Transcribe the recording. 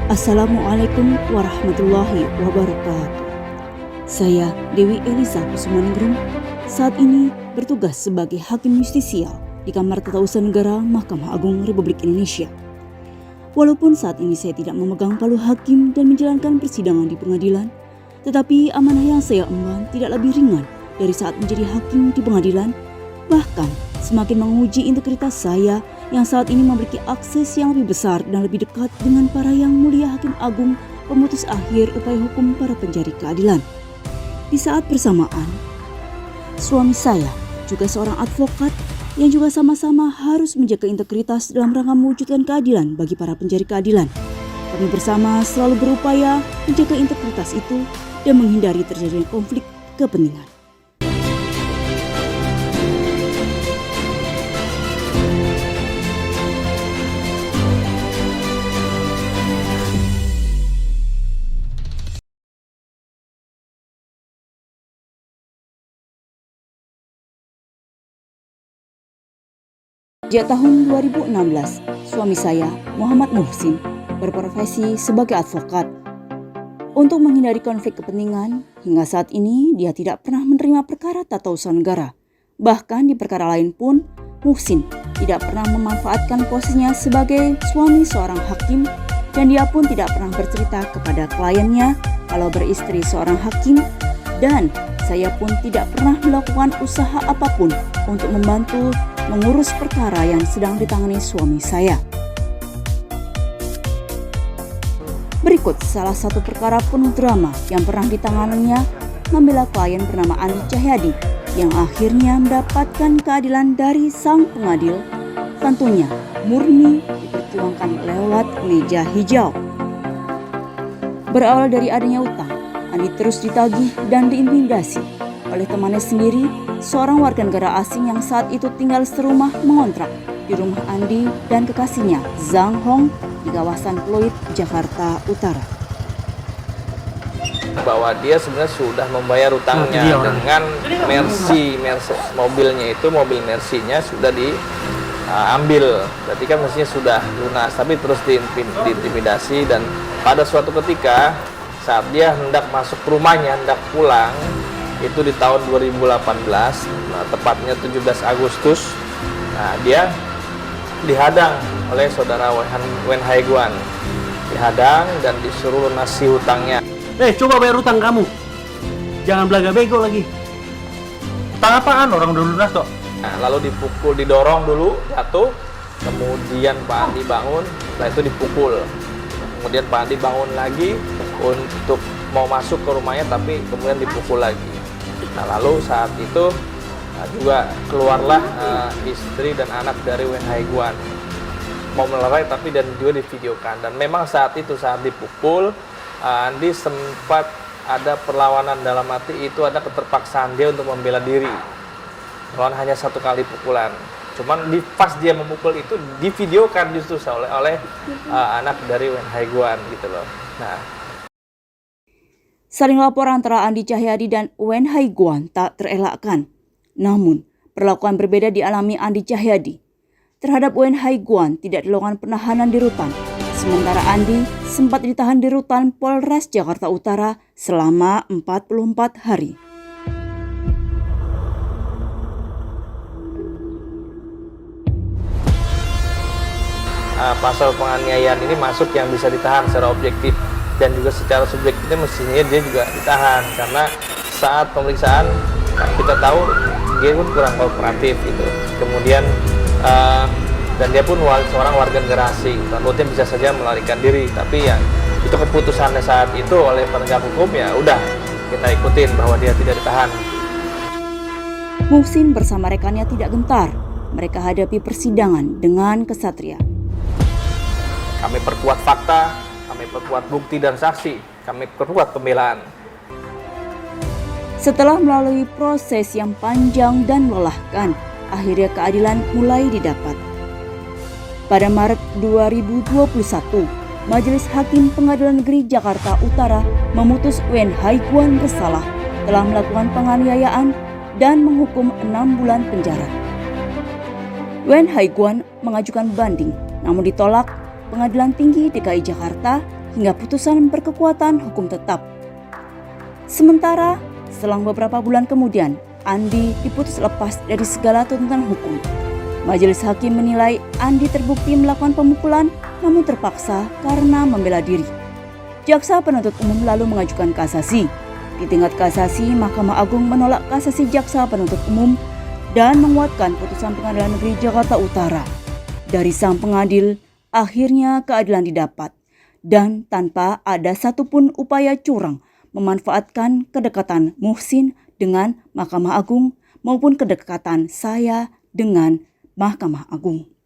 Assalamualaikum warahmatullahi wabarakatuh. Saya Dewi Elisa Kusumaningrum, saat ini bertugas sebagai Hakim Justisial di Kamar Tata Usaha Negara Mahkamah Agung Republik Indonesia. Walaupun saat ini saya tidak memegang palu hakim dan menjalankan persidangan di pengadilan, tetapi amanah yang saya emban tidak lebih ringan dari saat menjadi hakim di pengadilan, bahkan semakin menguji integritas saya yang saat ini memiliki akses yang lebih besar dan lebih dekat dengan para yang mulia Hakim Agung pemutus akhir upaya hukum para pencari keadilan. Di saat bersamaan, suami saya juga seorang advokat yang juga sama-sama harus menjaga integritas dalam rangka mewujudkan keadilan bagi para pencari keadilan. Kami bersama selalu berupaya menjaga integritas itu dan menghindari terjadinya konflik kepentingan. Sejak tahun 2016, suami saya, Muhammad Muhsin, berprofesi sebagai advokat. Untuk menghindari konflik kepentingan, hingga saat ini dia tidak pernah menerima perkara tata usaha negara. Bahkan di perkara lain pun, Muhsin tidak pernah memanfaatkan posisinya sebagai suami seorang hakim, dan dia pun tidak pernah bercerita kepada kliennya kalau beristri seorang hakim, dan saya pun tidak pernah melakukan usaha apapun untuk membantu mengurus perkara yang sedang ditangani suami saya. Berikut salah satu perkara penuh drama yang pernah ditanganinya membela klien bernama Andi Cahyadi yang akhirnya mendapatkan keadilan dari sang pengadil, tentunya murni diperjuangkan lewat meja hijau. Berawal dari adanya utang, Andi terus ditagih dan diintimidasi oleh temannya sendiri, seorang warga negara asing yang saat itu tinggal serumah mengontrak di rumah Andi dan kekasihnya Zhang Hong di kawasan Pluit, Jakarta Utara. Bahwa dia sebenarnya sudah membayar utangnya dengan Mercy mobilnya itu, mobil Mercy-nya sudah diambil. Berarti kan mestinya sudah lunas, tapi terus diintimidasi. Dan pada suatu ketika saat dia hendak masuk ke rumahnya, hendak pulang, itu di tahun 2018, tepatnya 17 Agustus, dia dihadang oleh saudara Wen Haiguan, dihadang dan disuruh lunasi hutangnya. Coba bayar hutang kamu, jangan belaga bego lagi. Hutang apaan? Orang udah lunas kok. Lalu dipukul, didorong dulu, jatuh, kemudian Pak Andi bangun, setelah itu dipukul. Kemudian Pak Andi bangun lagi untuk mau masuk ke rumahnya, tapi kemudian dipukul lagi. Lalu saat itu juga keluarlah istri dan anak dari Wen Haiguan mau melerai, tapi dan juga divideokan. Dan memang saat itu saat dipukul, Andi sempat ada perlawanan, dalam arti itu ada keterpaksaan dia untuk membela diri. Melawan hanya satu kali pukulan. Cuman pas dia memukul itu divideokan justru oleh anak dari Wen Haiguan gitu loh. Saling lapor antara Andi Cahyadi dan Wen Haiguan tak terelakkan. Namun, perlakuan berbeda dialami Andi Cahyadi. Terhadap Wen Haiguan tidak dilakukan penahanan di rutan, sementara Andi sempat ditahan di rutan Polres Jakarta Utara selama 44 hari. Pasal penganiayaan ini masuk yang bisa ditahan secara objektif, dan juga secara subjektifnya mestinya dia juga ditahan, karena saat pemeriksaan kita tahu dia pun kurang kooperatif gitu. Kemudian dan dia pun seorang warga negara asing, tentunya bisa saja melarikan diri, tapi ya itu keputusannya saat itu oleh penegak hukum, ya udah kita ikutin bahwa dia tidak ditahan. Muhsin bersama rekannya tidak gentar. Mereka hadapi persidangan dengan kesatria. Kami perkuat fakta, kami perkuat bukti dan saksi, kami perkuat pembelaan. Setelah melalui proses yang panjang dan melelahkan, akhirnya keadilan mulai didapat. Pada Maret 2021, Majelis Hakim Pengadilan Negeri Jakarta Utara memutus Wen Haiguan bersalah telah melakukan penganiayaan dan menghukum 6 bulan penjara. Wen Haiguan mengajukan banding, namun ditolak Pengadilan Tinggi DKI Jakarta hingga putusan berkekuatan hukum tetap. Sementara, selang beberapa bulan kemudian, Andi diputus lepas dari segala tuntutan hukum. Majelis hakim menilai Andi terbukti melakukan pemukulan namun terpaksa karena membela diri. Jaksa penuntut umum lalu mengajukan kasasi. Di tingkat kasasi, Mahkamah Agung menolak kasasi jaksa penuntut umum dan menguatkan putusan Pengadilan Negeri Jakarta Utara. Dari sang pengadil, akhirnya keadilan didapat dan tanpa ada satupun upaya curang memanfaatkan kedekatan Muhsin dengan Mahkamah Agung maupun kedekatan saya dengan Mahkamah Agung.